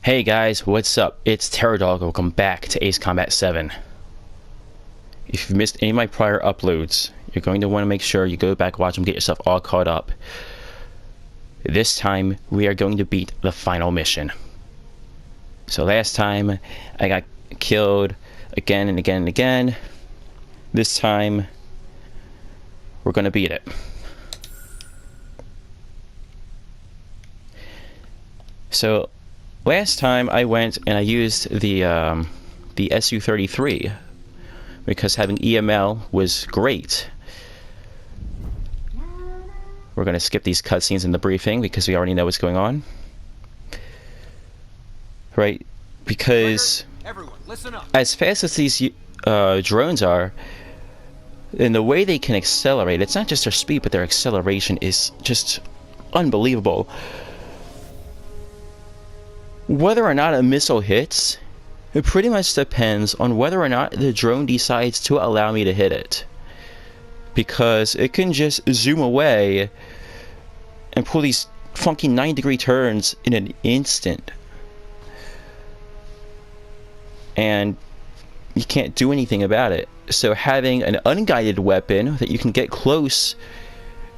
Hey guys, what's up? It's TerrorDog. Welcome back to Ace Combat 7. If you've missed any of my prior uploads, you're going to want to make sure you go back, watch them, get yourself all caught up. This time, we are going to beat the final mission. So last time, I got killed again and again and again. This time, we're going to beat it. So last time I went and I used the SU-33 because having EML was great. We're going to skip these cutscenes in the briefing because we already know what's going on. Right? Because everyone, listen up. As fast as these drones are, and the way they can accelerate, it's not just their speed, but their acceleration is just unbelievable. Whether or not a missile hits, it pretty much depends on whether or not the drone decides to allow me to hit it. Because it can just zoom away and pull these funky 9-degree turns in an instant. And you can't do anything about it. So having an unguided weapon that you can get close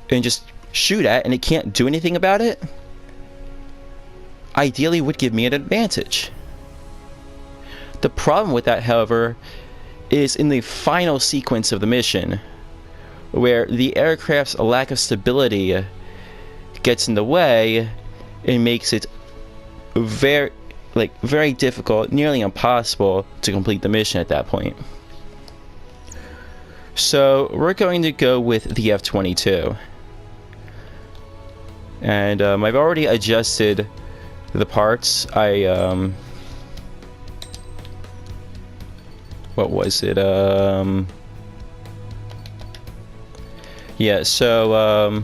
and just shoot at and it can't do anything about it, ideally would give me an advantage. The problem with that, however, is in the final sequence of the mission, where the aircraft's lack of stability gets in the way and makes it very difficult, nearly impossible to complete the mission at that point. So we're going to go with the F-22. And I've already adjusted the parts. What was it? Yeah, so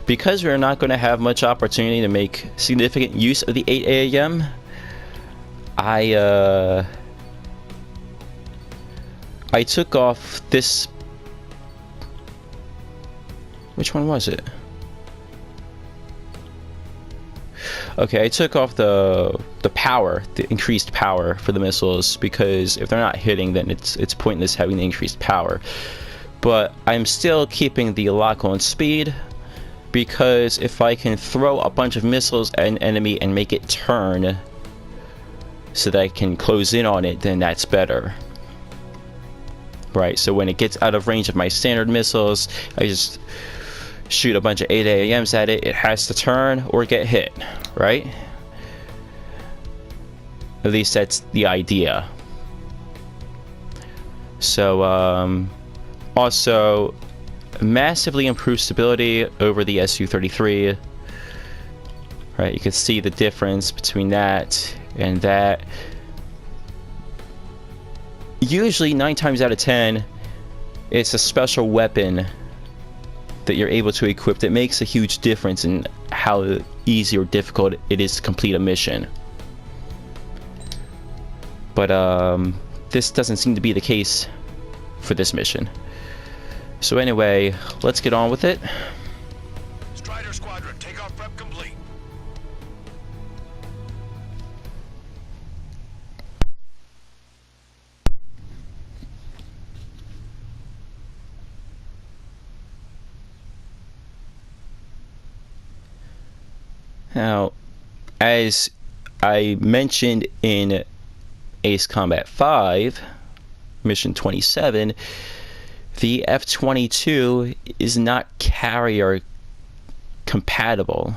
because we're not going to have much opportunity to make significant use of the 8 AAM, I took off this. Which one was it? Okay, I took off the power, the increased power for the missiles, because if they're not hitting, then it's pointless having the increased power. But I'm still keeping the lock-on speed, because if I can throw a bunch of missiles at an enemy and make it turn so that I can close in on it, then that's better. Right, so when it gets out of range of my standard missiles, I just shoot a bunch of 8 AAMs at it. It has to turn or get hit, right? At least that's the idea. So also massively improved stability over the SU-33. Right, you can see the difference between that and that. Usually 9 times out of 10 it's a special weapon that you're able to equip that makes a huge difference in how easy or difficult it is to complete a mission. But this doesn't seem to be the case for this mission. So anyway, let's get on with it. Strider Squadron, takeoff prep complete. Now, as I mentioned in Ace Combat 5, Mission 27, the F-22 is not carrier compatible.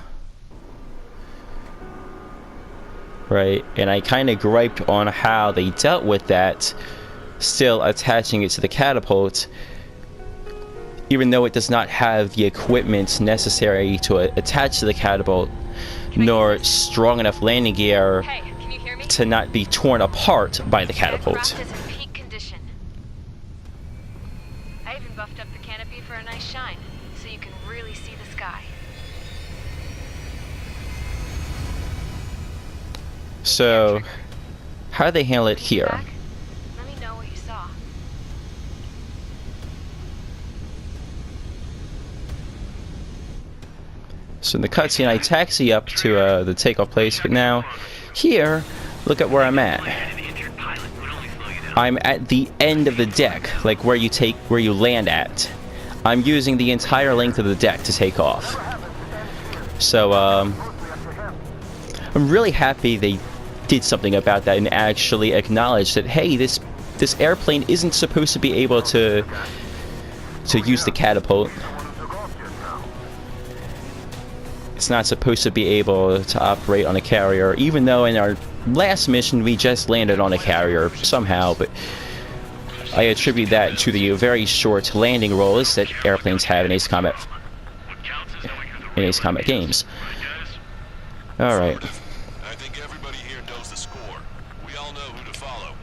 Right? And I kind of griped on how they dealt with that, still attaching it to the catapult, even though it does not have the equipment necessary to attach to the catapult, nor strong enough landing gear to not be torn apart by the catapult. I even buffed up the canopy for a nice shine, so you can really see the sky. So, how do they handle it here? Let me know what you saw. So in the cutscene, I taxi up to the takeoff place, but now Here, look at where I'm at. I'm at the end of the deck, like where you land at. I'm using the entire length of the deck to take off. So, I'm really happy they did something about that and actually acknowledged that, hey, this airplane isn't supposed to be able to use the catapult. It's not supposed to be able to operate on a carrier, even though in our last mission we just landed on a carrier somehow, but I attribute that to the very short landing rolls that airplanes have in Ace Combat games. Alright. I think everybody here knows the score. We all know who to follow.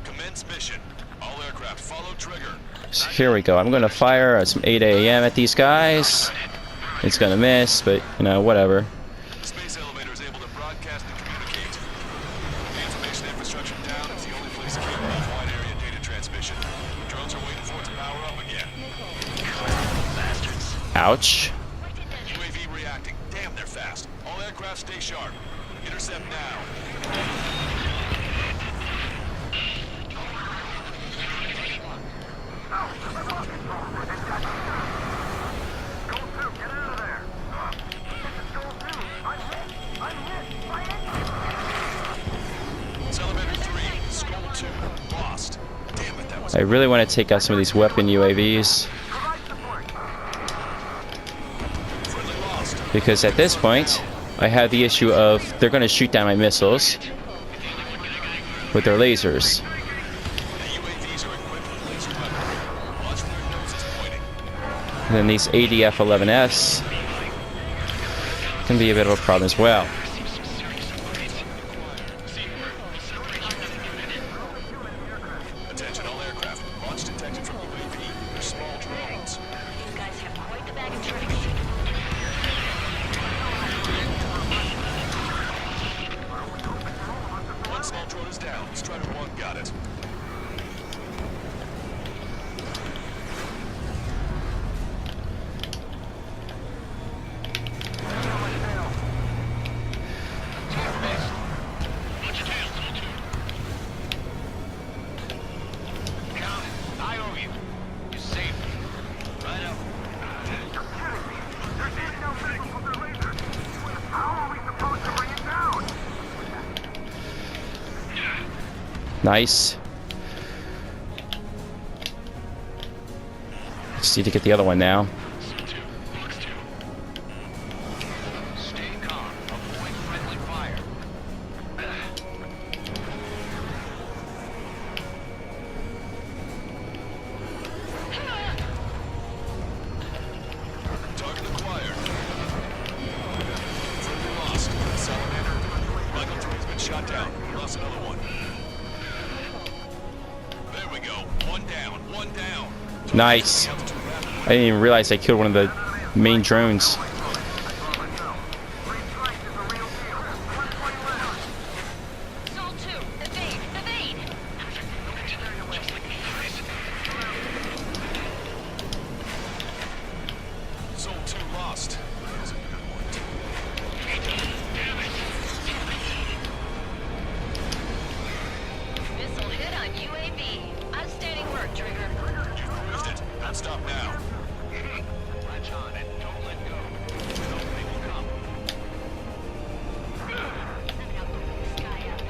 Commence mission. All aircraft follow trigger. So here we go. I'm going to fire at some 8 a.m. at these guys. It's going to miss, but, you know, whatever. The space elevator is able to broadcast and communicate. The information infrastructure down is the only place capable of wide area data transmission. Drones are waiting for it to power up again. Bastards. Ouch. UAV reacting. Damn, they're fast. All aircraft stay sharp. Intercept now. I really want to take out some of these weapon UAVs. Because at this point, I have the issue of they're going to shoot down my missiles with their lasers. And then these ADF-11S can be a bit of a problem as well. Attention all aircraft. Launch detected from UAV. They're small drones. These guys have quite the bag of tricks. One small drone is down. Strider 1 got it. Nice. Just need to get the other one now. Stay calm. Avoid friendly fire. Target acquired. Friendly lost. Salamander. Michael 3's been shot down. Lost another one. There we go. One down. One down. Nice. I didn't even realize I killed one of the main drones. Sol 2, evade, evade! Soul 2 lost. That was a good one. Missile hit on UAV. Outstanding work, Trigger. Proved it. Not stop now. Latch on and don't let go. They will come. Now open the sky up.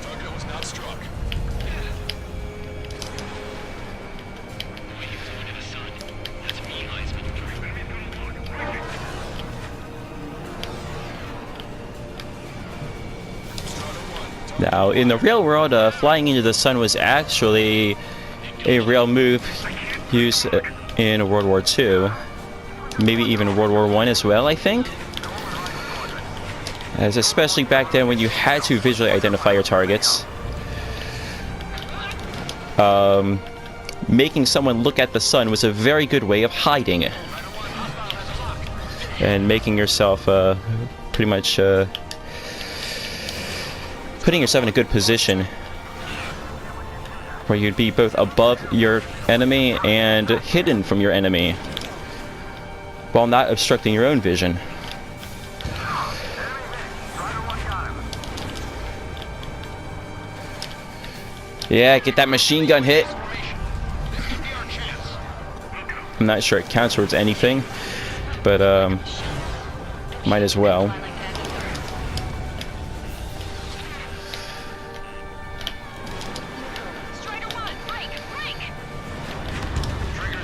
Target was not struck. Now, in the real world, flying into the sun was actually a real move used in World War II. Maybe even World War I as well, I think. As especially back then when you had to visually identify your targets. Making someone look at the sun was a very good way of hiding. And making yourself pretty much putting yourself in a good position where you'd be both above your enemy and hidden from your enemy, while not obstructing your own vision. Yeah, get that machine gun hit. I'm not sure it counts towards anything, but might as well.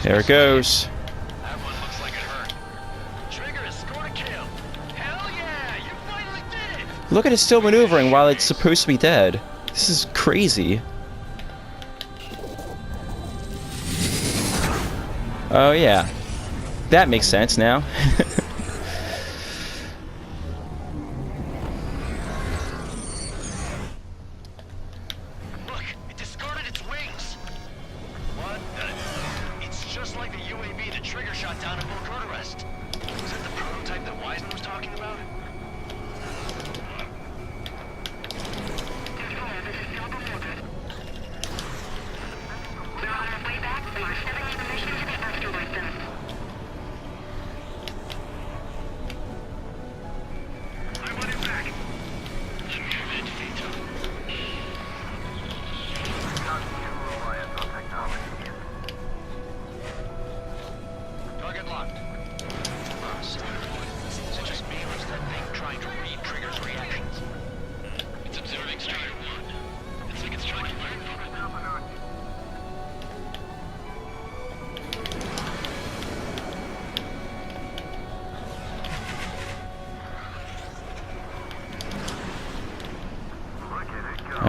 There it goes. That one looks like it hurt. Trigger has scored a kill. Hell yeah! You finally did it! Look at it still maneuvering while it's supposed to be dead. This is crazy. Oh yeah. That makes sense now. Look, it discarded its wings. What the? It's just like the UAV that Trigger shot down at Bukarest. Is that the prototype that Wiseman was talking about? We're on our way back. We're sending the mission to the asteroid belt. I want it back. Target locked. Is it just me or is that thing trying to read Trigger's reactions? It's observing Strider 1. It's like it's trying to learn from it.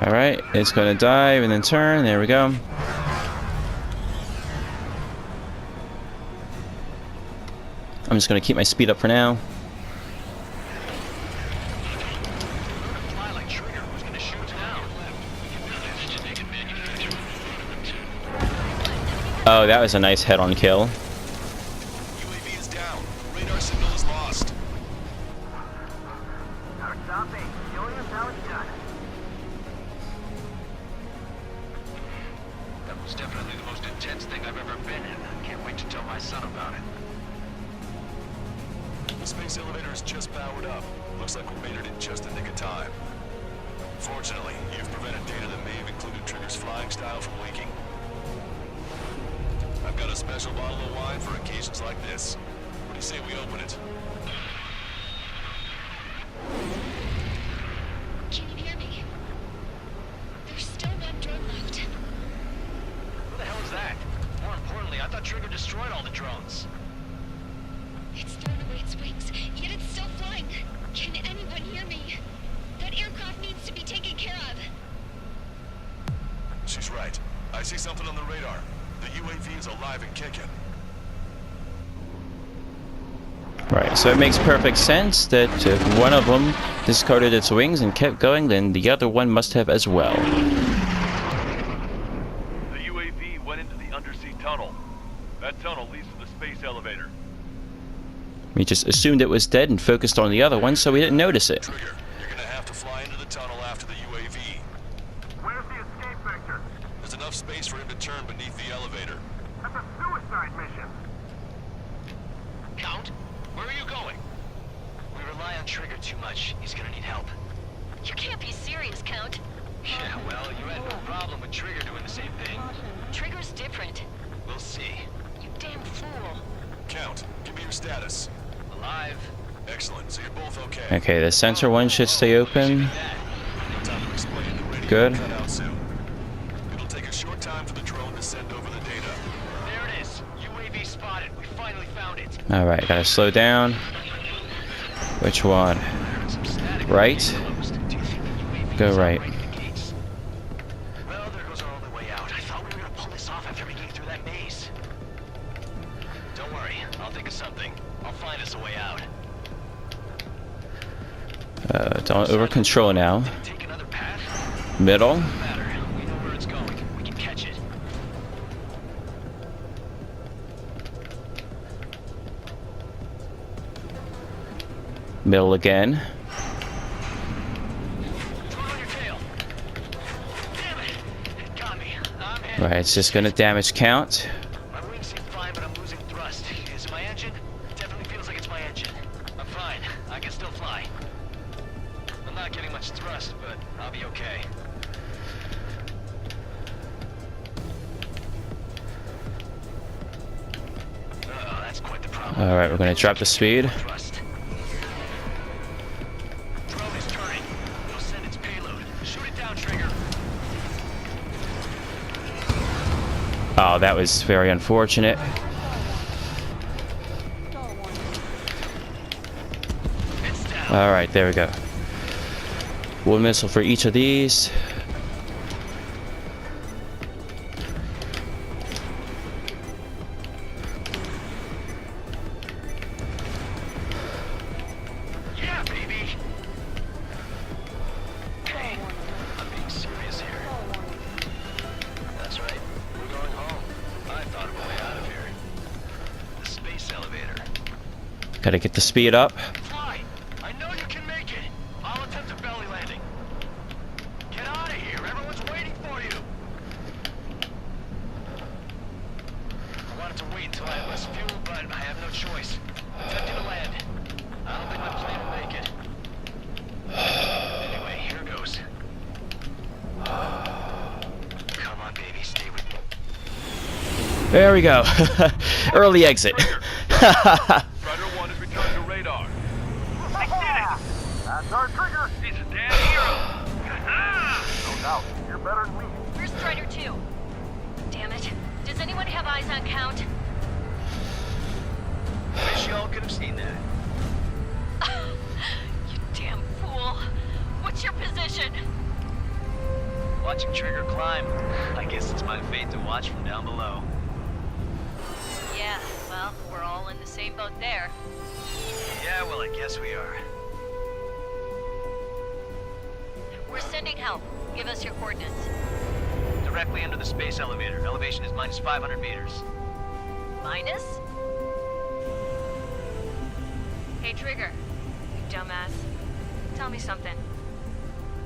Alright, it's gonna dive and then turn. There we go. I'm just gonna keep my speed up for now. Fly like Trigger was gonna shoot down. Oh, that was a nice head-on kill. UAV is down. Radar signal is lost. That was definitely the most intense thing I've ever been in. Can't wait to tell my son about it. The space elevator is just powered up. Looks like we made it in just the nick of time. Fortunately, you've prevented data that may have included Trigger's flying style from leaking. I've got a special bottle of wine for occasions like this. What do you say we open it? Can you hear me? There's still one drone left. Who the hell is that? More importantly, I thought Trigger destroyed all the drones. It's thrown away its wings, yet it's still flying. Can anyone hear me? That aircraft needs to be taken care of. She's right. I see something on the radar. The UAV is alive and kicking. Right, so it makes perfect sense that if one of them discarded its wings and kept going, then the other one must have as well. The UAV went into the undersea tunnel. That tunnel leads to the space elevator. We just assumed it was dead and focused on the other one, so we didn't notice it. Trigger, you're gonna have to fly into the tunnel after the UAV. Where's the escape vector? There's enough space for him to turn beneath the elevator. That's a suicide mission. Count, where are you going? We rely on Trigger too much. He's gonna need help. You can't be serious, Count. Yeah, well, you had no problem with Trigger doing the same thing. Trigger's different. We'll see. You damn fool. Count, give me your status. Alive. Excellent, so you're both okay. Okay, the sensor one should stay open. No time to explain. The radio Good. will cut out soon. It'll take a short time for the drone to send over the data. There it is. UAV spotted. We finally found it. Alright, gotta slow down. Which one? Some static. Right? Closed. Do you think the UAV Go is right. operating the gates? Well, there goes our only way out. I thought we were gonna pull this off after making it through that maze. Don't worry. I'll think of something. I'll find us a way out. Don't over control now. Did it take another path? Middle. Doesn't matter. We know where it's going. We can catch it. Middle again. Throw it on your tail. Damn it! It got me. I'm Right, it's just gonna damage count. My wings seem fine, but I'm losing thrust. Is it my engine? It definitely feels like it's my engine. I'm fine. I can still fly. I'm not getting much thrust, but I'll be okay. Oh, that's quite the problem. Alright, we're gonna drop the speed. Thrust. Drone is turning. It'll send its payload. Shoot it down, Trigger. Oh, that was very unfortunate. It's down. Alright, there we go. One missile for each of these. Yeah, baby. Hey, I'm being serious here. That's right. We're going home. I thought of a way out of here. The space elevator. Gotta get the speed up. Fly! I know you can make it! I'll attempt a belly landing. Get out of here! Everyone's waiting for you! I wanted to wait until I had less fuel, but I have no choice. Attempting to land. I don't think my plane will make it. Anyway, here goes. Come on, baby, stay with me. There we go. Early exit. Strider 1 is returned to radar. I did it! That's our trigger! He's a damn hero. No doubt. You're better than me. Where's Strider 2? Damn it. Does anyone have eyes on Count? Wish y'all could have seen that. You damn fool. What's your position? Watching Trigger climb. I guess it's my fate to watch from down below. Yeah, well, we're all in the same boat there. Yeah, well, I guess we are. We're sending help. Give us your coordinates. Directly under the space elevator. Elevation is minus 500 meters. Minus? Hey, Trigger. You dumbass. Tell me something.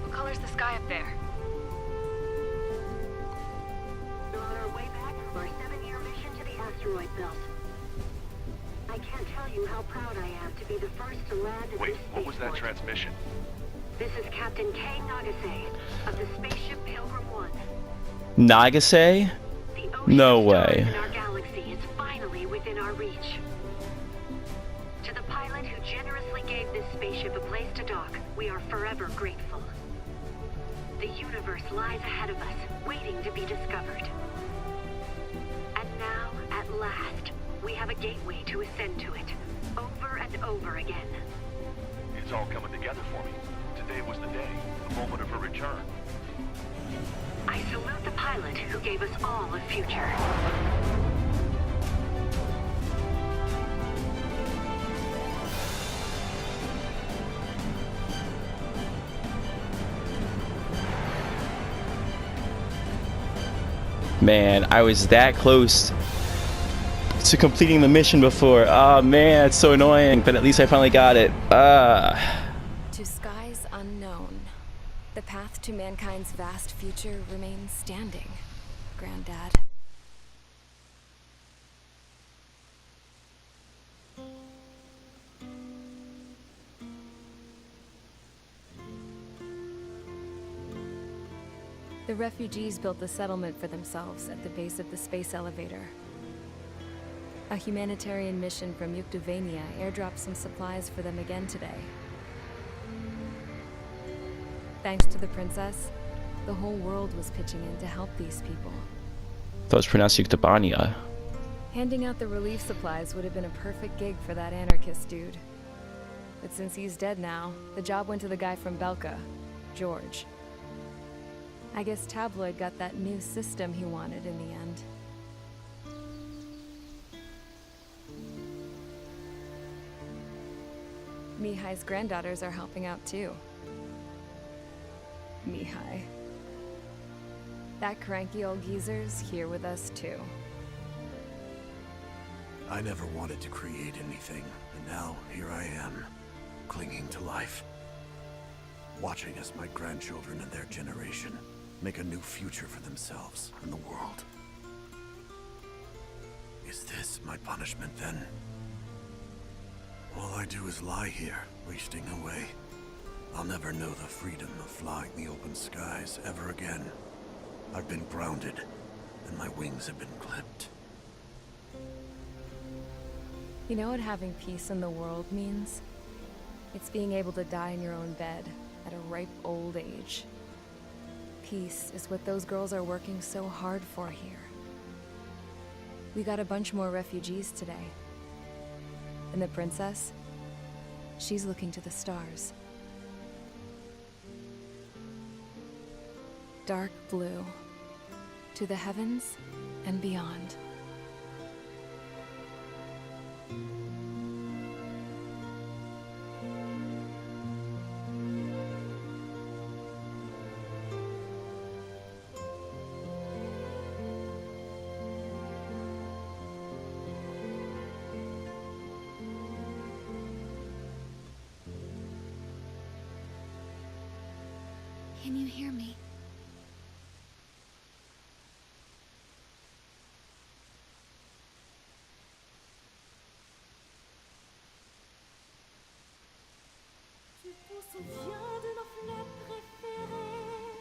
What color's the sky up there? We're on our way back from our 7-year mission to the asteroid belt. I can't tell you how proud I am to be the first to land at Wait, this what was that spaceport. transmission? This is Captain Kay Nagase of the spaceship Pilgrim 1. Nagase? The ocean No of way. stars in our galaxy is finally within our reach. To the pilot who generously gave this spaceship a place to dock, we are forever grateful. The universe lies ahead of us, waiting to be discovered. And now, at last, we have a gateway to ascend to it, over and over again. It's all coming together for me. Today was the day, the moment of her return. I salute the pilot who gave us all a future. Man, I was that close to completing the mission before. Oh man, it's so annoying, but at least I finally got it. To skies unknown, the path to mankind's vast future remains standing, Granddad. The refugees built a settlement for themselves at the base of the space elevator. A humanitarian mission from Yuktovania airdropped some supplies for them again today. Thanks to the princess, the whole world was pitching in to help these people. That was pronounced Yuktabania. Handing out the relief supplies would have been a perfect gig for that anarchist dude. But since he's dead now, the job went to the guy from Belka, George. I guess Tabloid got that new system he wanted in the end. Mihai's granddaughters are helping out too. Mihai. That cranky old geezer's here with us too. I never wanted to create anything, and now here I am, clinging to life. Watching as my grandchildren and their generation make a new future for themselves and the world. Is this my punishment then? All I do is lie here, wasting away. I'll never know the freedom of flying the open skies ever again. I've been grounded, and my wings have been clipped. You know what having peace in the world means? It's being able to die in your own bed at a ripe old age. Peace is what those girls are working so hard for here. We got a bunch more refugees today. And the princess? She's looking to the stars. Dark blue. To the heavens and beyond. Can you hear me? Tu te souviens de nos fleurs préférées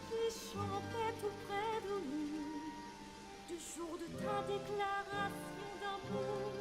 qui chantaient tout près de nous, du jour de ta déclaration d'amour.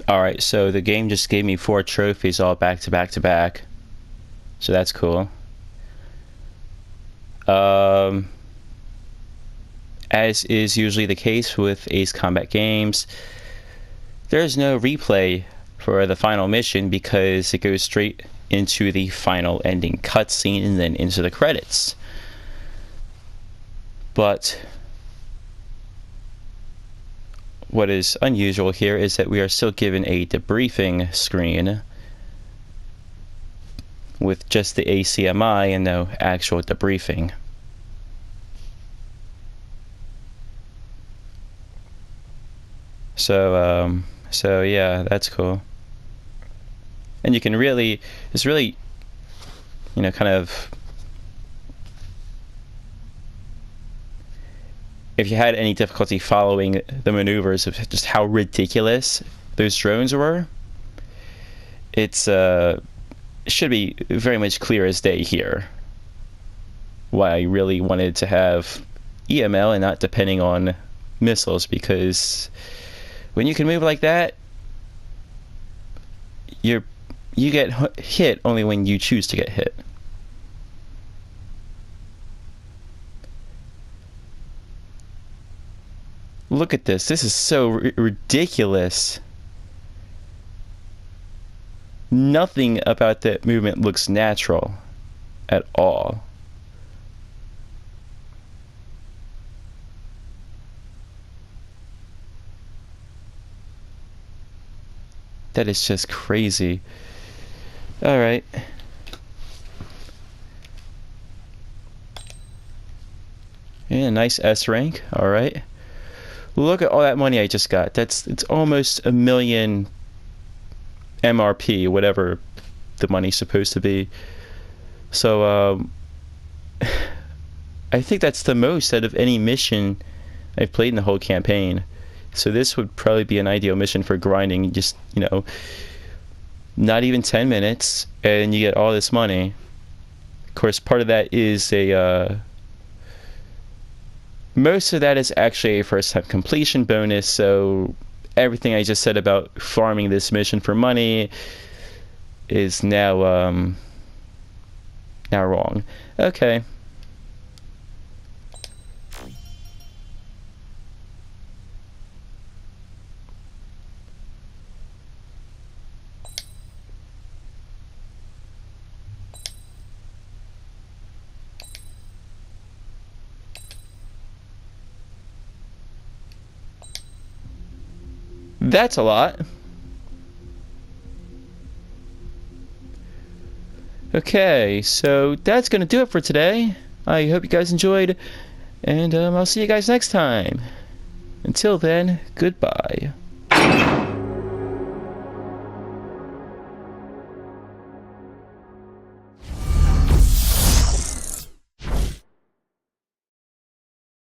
Alright, so the game just gave me 4 trophies all back to back to back. So that's cool. As is usually the case with Ace Combat games, there's no replay for the final mission because it goes straight into the final ending cutscene and then into the credits. But what is unusual here is that we are still given a debriefing screen with just the ACMI and no actual debriefing. So yeah, that's cool. And you can really, it's really, you know, kind of, if you had any difficulty following the maneuvers of just how ridiculous those drones were, it should be very much clear as day here why I really wanted to have EML and not depending on missiles, because when you can move like that, you get hit only when you choose to get hit. Look at this. This is so ridiculous. Nothing about that movement looks natural at all. That is just crazy. All right. Yeah, nice S rank. All right. Look at all that money I just got. It's almost $1 million MRP, whatever the money's supposed to be. So I think that's the most out of any mission I've played in the whole campaign. So this would probably be an ideal mission for grinding. Just, you know, not even 10 minutes, and you get all this money. Of course, part of that is a most of that is actually a first time completion bonus, so everything I just said about farming this mission for money is now now wrong. Okay. That's a lot. Okay, so that's gonna do it for today. I hope you guys enjoyed, and I'll see you guys next time. Until then, goodbye.